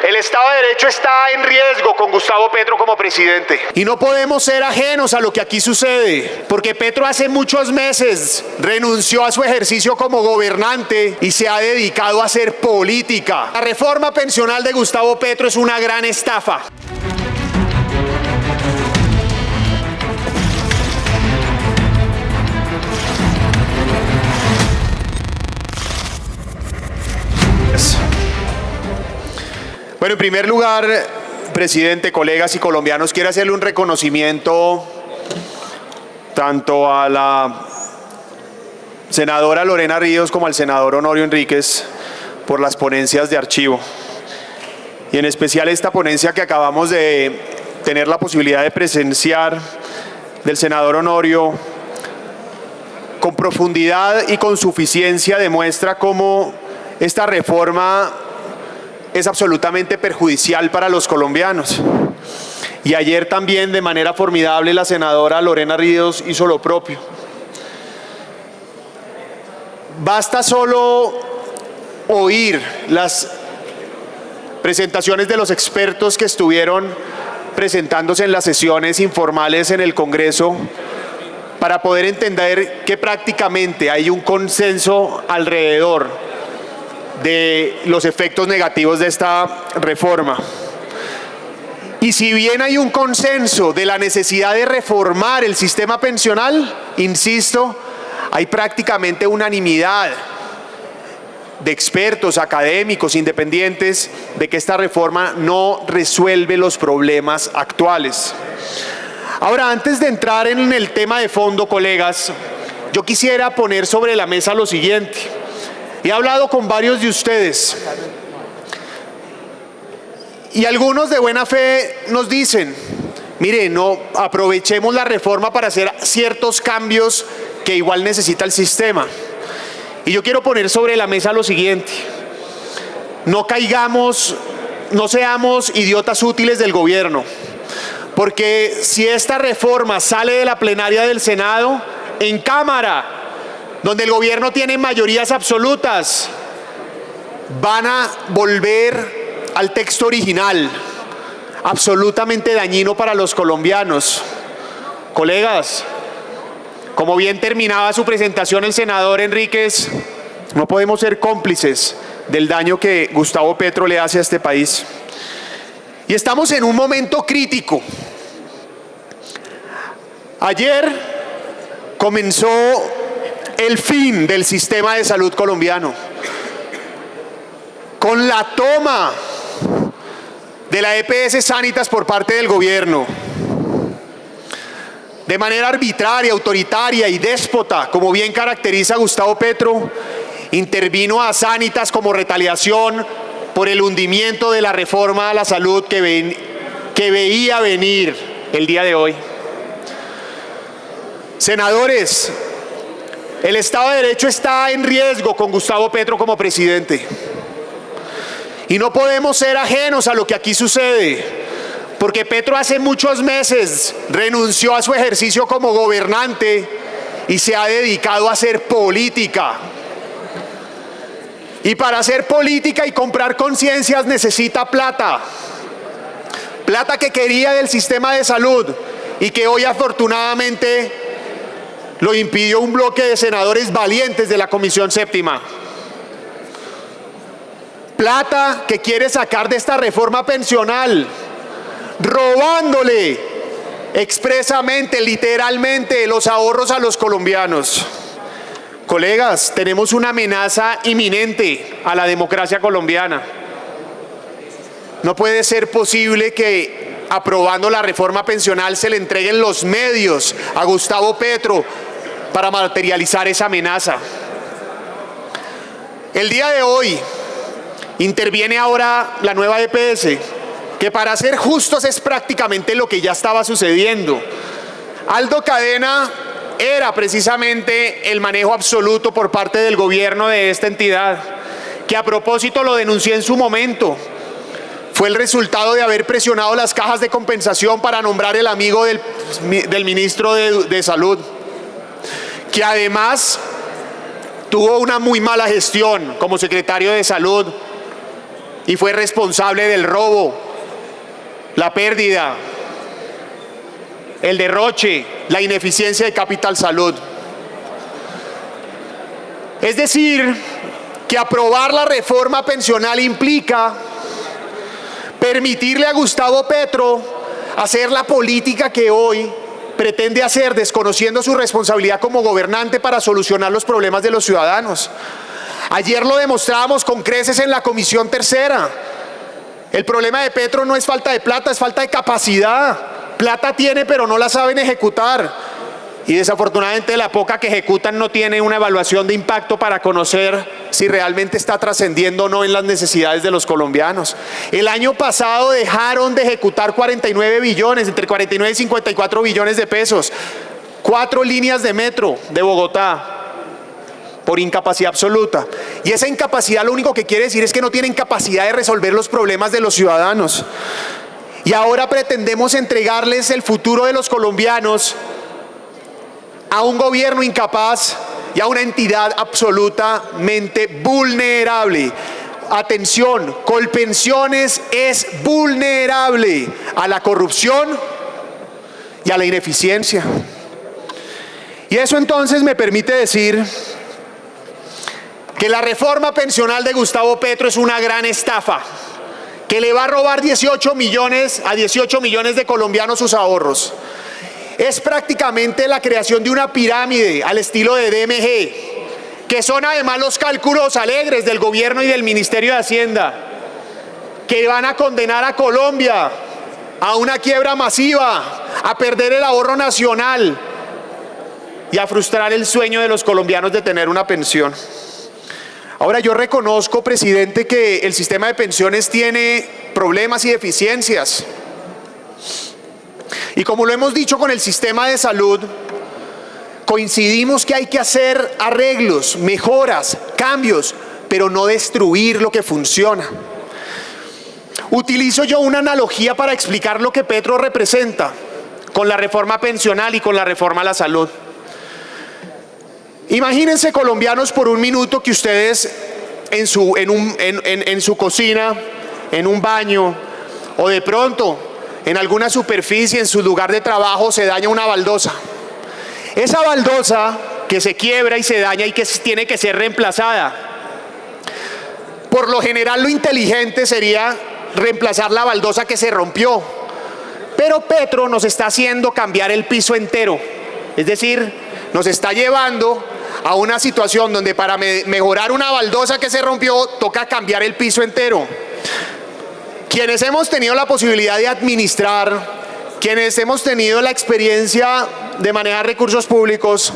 El Estado de Derecho está en riesgo con Gustavo Petro como presidente. Y no podemos ser ajenos a lo que aquí sucede, porque Petro hace muchos meses renunció a su ejercicio como gobernante y se ha dedicado a hacer política. La reforma pensional de Gustavo Petro es una gran estafa. Bueno, en primer lugar, presidente, colegas y colombianos, quiero hacerle un reconocimiento tanto a la senadora Lorena Ríos como al senador Honorio Enríquez por las ponencias de archivo. Y en especial esta ponencia que acabamos de tener la posibilidad de presenciar del senador Honorio, con profundidad y con suficiencia demuestra cómo esta reforma es absolutamente perjudicial para los colombianos. Y ayer también de manera formidable la senadora Lorena Ríos hizo lo propio. Basta solo oír las presentaciones de los expertos que estuvieron presentándose en las sesiones informales en el Congreso para poder entender que prácticamente hay un consenso alrededor de los efectos negativos de esta reforma. Y si bien hay un consenso de la necesidad de reformar el sistema pensional, insisto, hay prácticamente unanimidad de expertos, académicos, independientes, de que esta reforma no resuelve los problemas actuales. Ahora, antes de entrar en el tema de fondo, colegas, yo quisiera poner sobre la mesa lo siguiente. He hablado con varios de ustedes y algunos de buena fe nos dicen, mire, no aprovechemos la reforma para hacer ciertos cambios que igual necesita el sistema. Y yo quiero poner sobre la mesa lo siguiente: no caigamos, no seamos idiotas útiles del gobierno, porque si esta reforma sale de la plenaria del Senado, en Cámara, donde el gobierno tiene mayorías absolutas, van a volver al texto original, absolutamente dañino para los colombianos. Colegas, como bien terminaba su presentación el senador Enríquez, no podemos ser cómplices del daño que Gustavo Petro le hace a este país. Y estamos en un momento crítico. Ayer comenzó el fin del sistema de salud colombiano, con la toma de la EPS Sanitas por parte del gobierno, de manera arbitraria, autoritaria y déspota, como bien caracteriza a Gustavo Petro. Intervino a Sanitas como retaliación por el hundimiento de la reforma a la salud que veía venir el día de hoy. Senadores, el Estado de Derecho está en riesgo con Gustavo Petro como presidente. Y no podemos ser ajenos a lo que aquí sucede, porque Petro hace muchos meses renunció a su ejercicio como gobernante y se ha dedicado a hacer política. Y para hacer política y comprar conciencias necesita plata. Plata que quería del sistema de salud y que hoy afortunadamente lo impidió un bloque de senadores valientes de la Comisión Séptima. Plata que quiere sacar de esta reforma pensional, robándole expresamente, literalmente, los ahorros a los colombianos. Colegas, tenemos una amenaza inminente a la democracia colombiana. No puede ser posible que, aprobando la reforma pensional, se le entreguen los medios a Gustavo Petro para materializar esa amenaza. El día de hoy interviene ahora la nueva EPS, que para ser justos es prácticamente lo que ya estaba sucediendo. Aldo Cadena era precisamente el manejo absoluto por parte del gobierno de esta entidad, que a propósito lo denuncié en su momento. Fue el resultado de haber presionado las cajas de compensación para nombrar el amigo del ministro de Salud, que además tuvo una muy mala gestión como secretario de Salud y fue responsable del robo, la pérdida, el derroche, la ineficiencia de Capital Salud. Es decir, que aprobar la reforma pensional implica permitirle a Gustavo Petro hacer la política que hoy pretende hacer, desconociendo su responsabilidad como gobernante para solucionar los problemas de los ciudadanos. Ayer lo demostrábamos con creces en la Comisión Tercera. El problema de Petro no es falta de plata, es falta de capacidad. Plata tiene, pero no la saben ejecutar. Y desafortunadamente la poca que ejecutan no tiene una evaluación de impacto para conocer si realmente está trascendiendo o no en las necesidades de los colombianos. El año pasado dejaron de ejecutar 49 billones, entre 49 y 54 billones de pesos. 4 líneas de metro de Bogotá por incapacidad absoluta. Y esa incapacidad lo único que quiere decir es que no tienen capacidad de resolver los problemas de los ciudadanos. Y ahora pretendemos entregarles el futuro de los colombianos a un gobierno incapaz y a una entidad absolutamente vulnerable. Atención, Colpensiones es vulnerable a la corrupción y a la ineficiencia. Y eso entonces me permite decir que la reforma pensional de Gustavo Petro es una gran estafa, que le va a robar 18 millones de colombianos sus ahorros. Es prácticamente la creación de una pirámide al estilo de DMG, que son además los cálculos alegres del gobierno y del Ministerio de Hacienda, que van a condenar a Colombia a una quiebra masiva, a perder el ahorro nacional y a frustrar el sueño de los colombianos de tener una pensión. Ahora, yo reconozco, presidente, que el sistema de pensiones tiene problemas y deficiencias. Y como lo hemos dicho con el sistema de salud, coincidimos que hay que hacer arreglos, mejoras, cambios, pero no destruir lo que funciona. Utilizo yo una analogía para explicar lo que Petro representa con la reforma pensional y con la reforma a la salud. Imagínense, colombianos, por un minuto que ustedes en su cocina, en un baño o de pronto en alguna superficie, en su lugar de trabajo, se daña una baldosa. Esa baldosa que se quiebra y se daña y que tiene que ser reemplazada. Por lo general, lo inteligente sería reemplazar la baldosa que se rompió. Pero Petro nos está haciendo cambiar el piso entero. Es decir, nos está llevando a una situación donde para mejorar una baldosa que se rompió, toca cambiar el piso entero. Quienes hemos tenido la posibilidad de administrar, quienes hemos tenido la experiencia de manejar recursos públicos,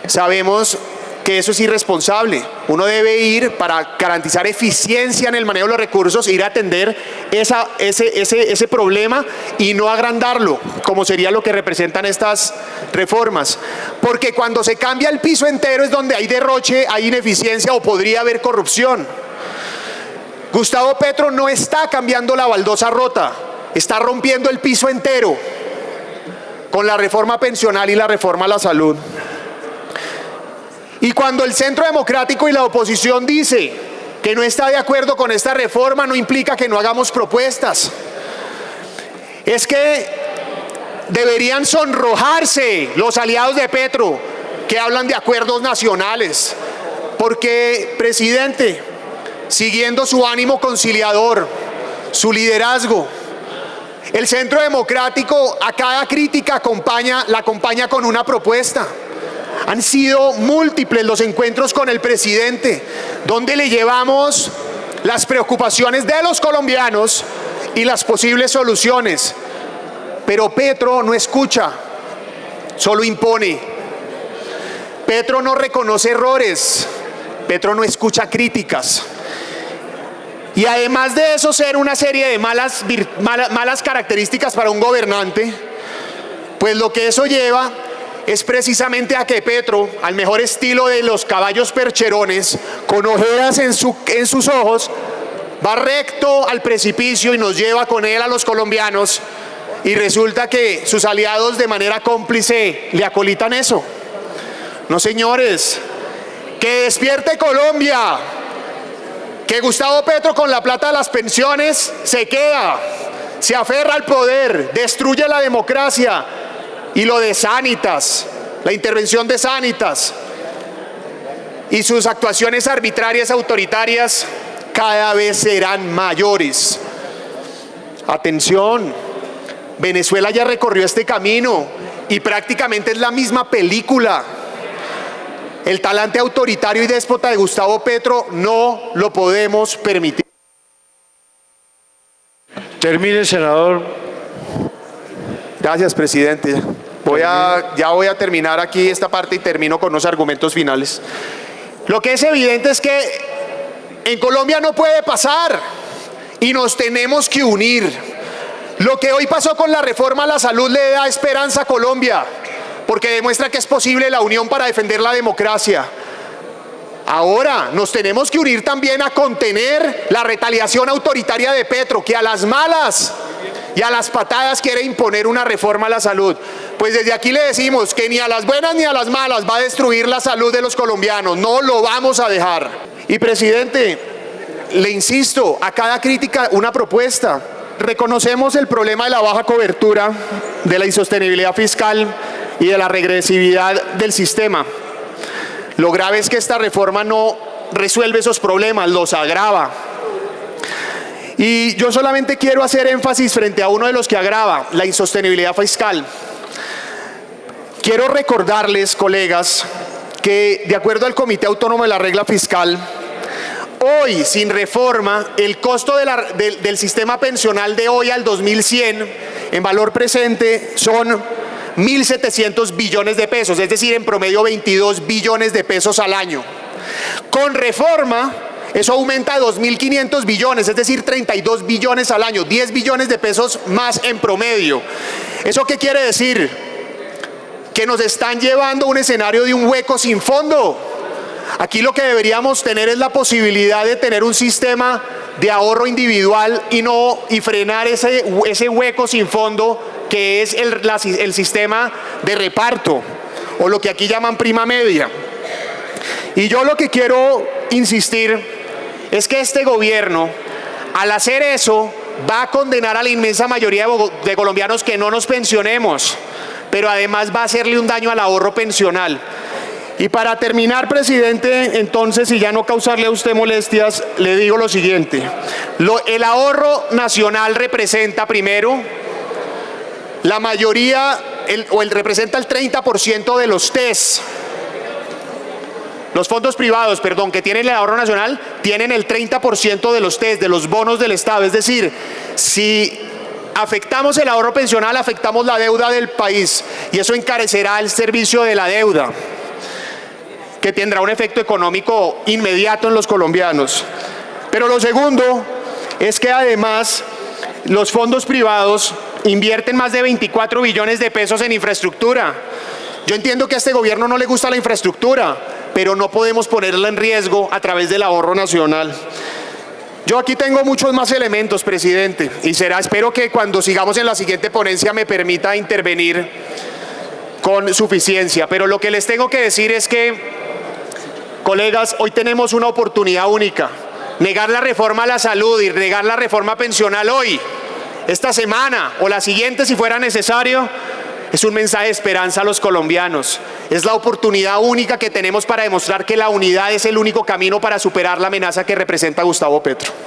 sabemos que eso es irresponsable. Uno debe ir, para garantizar eficiencia en el manejo de los recursos, ir a atender ese problema y no agrandarlo, como sería lo que representan estas reformas. Porque cuando se cambia el piso entero es donde hay derroche, hay ineficiencia o podría haber corrupción. Gustavo Petro no está cambiando la baldosa rota, está rompiendo el piso entero con la reforma pensional y la reforma a la salud. Y cuando el Centro Democrático y la oposición dice que no está de acuerdo con esta reforma, no implica que no hagamos propuestas. Es que deberían sonrojarse los aliados de Petro que hablan de acuerdos nacionales, porque, presidente, siguiendo su ánimo conciliador, su liderazgo, el Centro Democrático a cada crítica la acompaña con una propuesta. Han sido múltiples los encuentros con el presidente, donde le llevamos las preocupaciones de los colombianos y las posibles soluciones. Pero Petro no escucha, solo impone. Petro no reconoce errores, Petro no escucha críticas. Y además de eso, ser una serie de malas características para un gobernante, pues lo que eso lleva es precisamente a que Petro, al mejor estilo de los caballos percherones, con ojeras en sus ojos, va recto al precipicio y nos lleva con él a los colombianos, y resulta que sus aliados de manera cómplice le acolitan eso. No, señores, que despierte Colombia, que Gustavo Petro con la plata de las pensiones se queda, se aferra al poder, destruye la democracia y lo de Sanitas, la intervención de Sanitas y sus actuaciones arbitrarias, autoritarias, cada vez serán mayores. Atención, Venezuela ya recorrió este camino y prácticamente es la misma película. El talante autoritario y déspota de Gustavo Petro no lo podemos permitir. Termine, senador. Gracias, presidente. Ya voy a terminar aquí esta parte y termino con unos argumentos finales. Lo que es evidente es que en Colombia no puede pasar y nos tenemos que unir. Lo que hoy pasó con la reforma a la salud le da esperanza a Colombia, porque demuestra que es posible la unión para defender la democracia. Ahora nos tenemos que unir también a contener la retaliación autoritaria de Petro, que a las malas y a las patadas quiere imponer una reforma a la salud. Pues desde aquí le decimos que ni a las buenas ni a las malas va a destruir la salud de los colombianos. No lo vamos a dejar. Y presidente, le insisto, a cada crítica una propuesta. Reconocemos el problema de la baja cobertura, de la insostenibilidad fiscal y de la regresividad del sistema. Lo grave es que esta reforma no resuelve esos problemas, los agrava. Y yo solamente quiero hacer énfasis frente a uno de los que agrava, la insostenibilidad fiscal. Quiero recordarles, colegas, que de acuerdo al Comité Autónomo de la Regla Fiscal, hoy, sin reforma, el costo del sistema pensional de hoy al 2100, en valor presente, son 1.700 billones de pesos, es decir, en promedio 22 billones de pesos al año. Con reforma, eso aumenta a 2.500 billones, es decir, 32 billones al año, 10 billones de pesos más en promedio. ¿Eso qué quiere decir? Que nos están llevando a un escenario de un hueco sin fondo. Aquí lo que deberíamos tener es la posibilidad de tener un sistema de ahorro individual y frenar ese hueco sin fondo que es el sistema de reparto, o lo que aquí llaman prima media. Y yo lo que quiero insistir es que este gobierno, al hacer eso, va a condenar a la inmensa mayoría de colombianos que no nos pensionemos, pero además va a hacerle un daño al ahorro pensional. Y para terminar, presidente, entonces, y ya no causarle a usted molestias, le digo lo siguiente. El ahorro nacional representa, primero, la mayoría, representa el 30% de los TES. Los fondos privados, perdón, que tienen el ahorro nacional, tienen el 30% de los TES, de los bonos del Estado. Es decir, si afectamos el ahorro pensional, afectamos la deuda del país y eso encarecerá el servicio de la deuda, que tendrá un efecto económico inmediato en los colombianos. Pero lo segundo es que además los fondos privados invierten más de 24 billones de pesos en infraestructura. Yo entiendo que a este gobierno no le gusta la infraestructura, pero no podemos ponerla en riesgo a través del ahorro nacional. Yo aquí tengo muchos más elementos, presidente, y espero que cuando sigamos en la siguiente ponencia me permita intervenir con suficiencia. Pero lo que les tengo que decir es que, colegas, hoy tenemos una oportunidad única. Negar la reforma a la salud y negar la reforma pensional hoy, esta semana o la siguiente si fuera necesario, es un mensaje de esperanza a los colombianos. Es la oportunidad única que tenemos para demostrar que la unidad es el único camino para superar la amenaza que representa Gustavo Petro.